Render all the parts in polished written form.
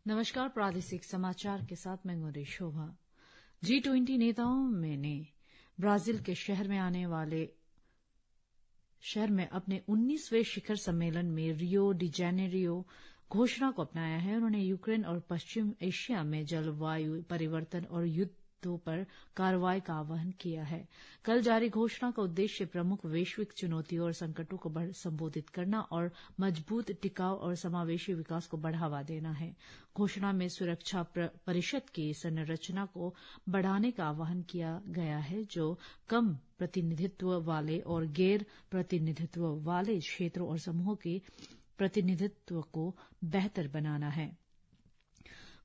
नमस्कार, प्रादेशिक समाचार के साथ मैं गौरी शोभा। G20 नेताओं ने ब्राजील के शहर में अपने 19वें शिखर सम्मेलन में रियो डी जेनेरियो घोषणा को अपनाया है। उन्होंने यूक्रेन और पश्चिम एशिया में जलवायु परिवर्तन और युद्धों पर कार्रवाई का आह्वान किया है। कल जारी घोषणा का उद्देश्य प्रमुख वैश्विक चुनौतियों और संकटों को संबोधित करना और मजबूत, टिकाऊ और समावेशी विकास को बढ़ावा देना है। घोषणा में सुरक्षा परिषद की संरचना को बढ़ाने का आह्वान किया गया है, जो कम प्रतिनिधित्व वाले और गैर प्रतिनिधित्व वाले क्षेत्रों और समूहों के प्रतिनिधित्व को बेहतर बनाना है।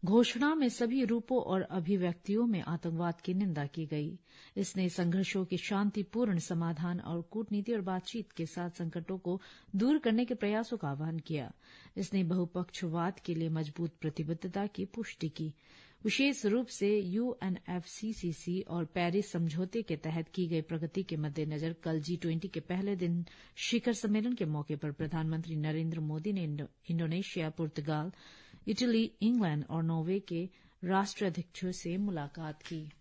घोषणा में सभी रूपों और अभिव्यक्तियों में आतंकवाद की निंदा की गई। इसने संघर्षों के शांतिपूर्ण समाधान और कूटनीति और बातचीत के साथ संकटों को दूर करने के प्रयासों का आह्वान किया। इसने बहुपक्षवाद के लिए मजबूत प्रतिबद्धता की पुष्टि की, विशेष रूप से UNFCCC और पेरिस समझौते के तहत की गई प्रगति के मद्देनजर। कल G20 के पहले दिन शिखर सम्मेलन के मौके पर प्रधानमंत्री नरेंद्र मोदी ने इंडोनेशिया, पुर्तगाल, इटली, इंग्लैंड और नॉर्वे के राष्ट्राध्यक्षों से मुलाकात की।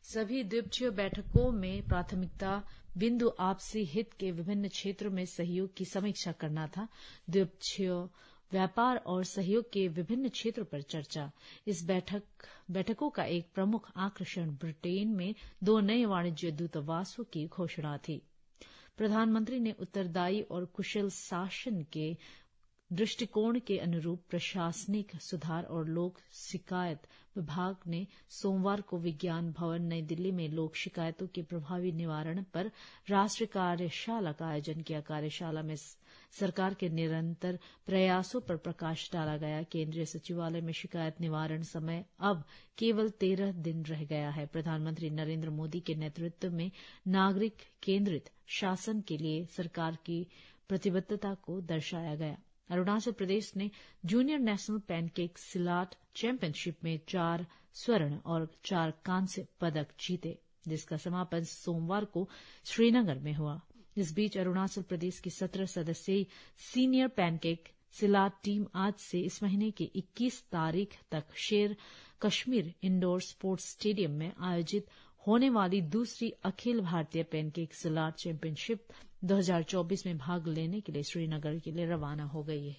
सभी द्विपक्षीय बैठकों में प्राथमिकता बिंदु आपसी हित के विभिन्न क्षेत्रों में सहयोग की समीक्षा करना था। द्विपक्षीय व्यापार और सहयोग के विभिन्न क्षेत्रों पर चर्चा। इस बैठकों का एक प्रमुख आकर्षण ब्रिटेन में 2 नए वाणिज्य दूतावासों की घोषणा थी। प्रधानमंत्री ने उत्तरदायी और कुशल शासन के दृष्टिकोण के अनुरूप प्रशासनिक सुधार और लोक शिकायत विभाग ने सोमवार को विज्ञान भवन नई दिल्ली में लोक शिकायतों के प्रभावी निवारण पर राष्ट्रीय कार्यशाला का आयोजन किया। कार्यशाला में सरकार के निरंतर प्रयासों पर प्रकाश डाला गया। केंद्रीय सचिवालय में शिकायत निवारण समय अब केवल 13 दिन रह गया है। प्रधानमंत्री नरेंद्र मोदी के नेतृत्व में नागरिक केंद्रित शासन के लिए सरकार की प्रतिबद्धता को दर्शाया गया। अरुणाचल प्रदेश ने जूनियर नेशनल पैनकेक सिलाट चैंपियनशिप में 4 स्वर्ण और 4 कांस्य पदक जीते, जिसका समापन सोमवार को श्रीनगर में हुआ। इस बीच अरुणाचल प्रदेश की 17 सदस्यीय सीनियर पैनकेक सिलाट टीम आज से इस महीने की 21 तारीख तक शेर कश्मीर इंडोर स्पोर्ट्स स्टेडियम में आयोजित होने वाली दूसरी अखिल भारतीय पैनकेक सिलाट चैंपियनशिप 2024 में भाग लेने के लिए श्रीनगर के लिए रवाना हो गई है।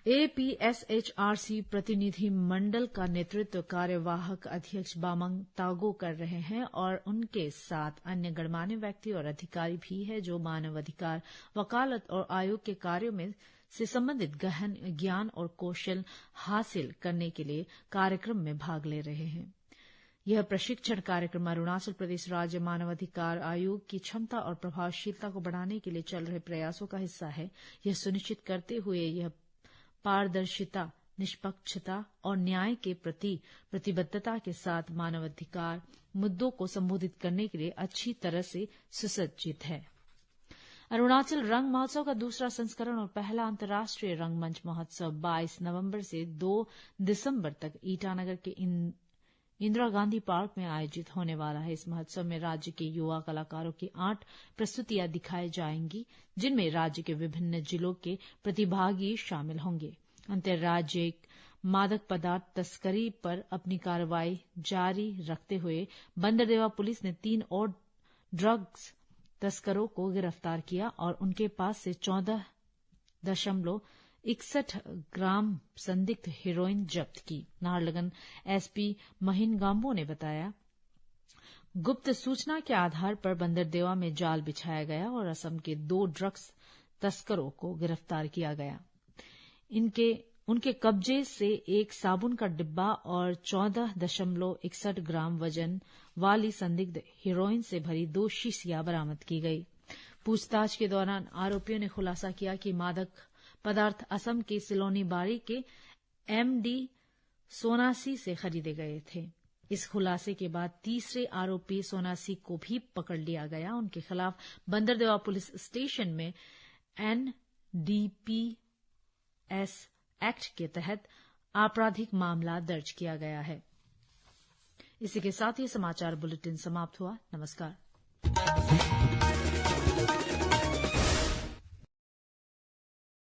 APSHRC प्रतिनिधि मंडल का नेतृत्व कार्यवाहक अध्यक्ष बामंग तागो कर रहे हैं और उनके साथ अन्य गणमान्य व्यक्ति और अधिकारी भी हैं, जो मानवाधिकार, वकालत और आयोग के कार्यों में से संबंधित गहन ज्ञान और कौशल हासिल करने के लिए कार्यक्रम में भाग ले रहे हैं। यह प्रशिक्षण कार्यक्रम अरुणाचल प्रदेश राज्य मानवाधिकार आयोग की क्षमता और प्रभावशीलता को बढ़ाने के लिए चल रहे प्रयासों का हिस्सा है। यह सुनिश्चित करते हुए यह पारदर्शिता, निष्पक्षता और न्याय के प्रति प्रतिबद्धता के साथ मानवाधिकार मुद्दों को संबोधित करने के लिए अच्छी तरह से सुसज्जित है। अरुणाचल रंग महोत्सव का दूसरा संस्करण और पहला अंतर्राष्ट्रीय रंगमंच महोत्सव 22 नवंबर से 2 दिसंबर तक ईटानगर के इंदिरा गांधी पार्क में आयोजित होने वाला है। इस महोत्सव में राज्य के युवा कलाकारों की 8 प्रस्तुतियां दिखाई जाएंगी, जिनमें राज्य के विभिन्न जिलों के प्रतिभागी शामिल होंगे। अंतर्राज्यिक मादक पदार्थ तस्करी पर अपनी कार्रवाई जारी रखते हुए बंदरदेवा पुलिस ने 3 और ड्रग्स तस्करों को गिरफ्तार किया और उनके पास से 14.61 ग्राम संदिग्ध हेरोइन जब्त की। नाहरलगुन SP महिन गाम्बो ने बताया, गुप्त सूचना के आधार पर बंदरदेवा में जाल बिछाया गया और असम के 2 ड्रग्स तस्करों को गिरफ्तार किया गया। उनके कब्जे से एक साबुन का डिब्बा और 14.61 ग्राम वजन वाली संदिग्ध हेरोइन से भरी 2 शीशियां बरामद की गई। पूछताछ के दौरान आरोपियों ने खुलासा किया कि मादक पदार्थ असम के सिलोनी बाड़ी के MD सोनासी से खरीदे गए थे। इस खुलासे के बाद तीसरे आरोपी सोनासी को भी पकड़ लिया गया। उनके खिलाफ बंदरदेवा पुलिस स्टेशन में NDPS एक्ट के तहत आपराधिक मामला दर्ज किया गया है। इसी के साथ ये समाचार बुलेटिन समाप्त हुआ। नमस्कार।